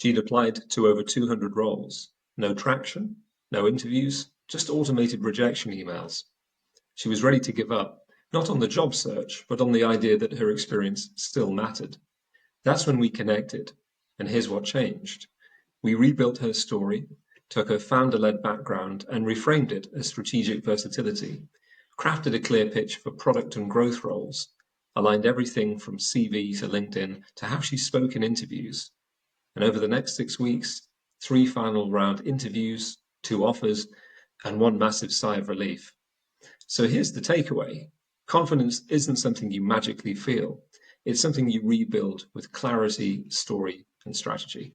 She'd applied to over 200 roles. No traction, no interviews, just automated rejection emails. She was ready to give up, not on the job search, but on the idea that her experience still mattered. That's when we connected, and here's what changed. We rebuilt her story, took her founder-led background, and reframed it as strategic versatility, crafted a clear pitch for product and growth roles, aligned everything from CV to LinkedIn to how she spoke in interviews. And over the next 6 weeks, 3 final round interviews, 2 offers, and 1 massive sigh of relief. So here's the takeaway. Confidence isn't something you magically feel. It's something you rebuild with clarity, story, and strategy.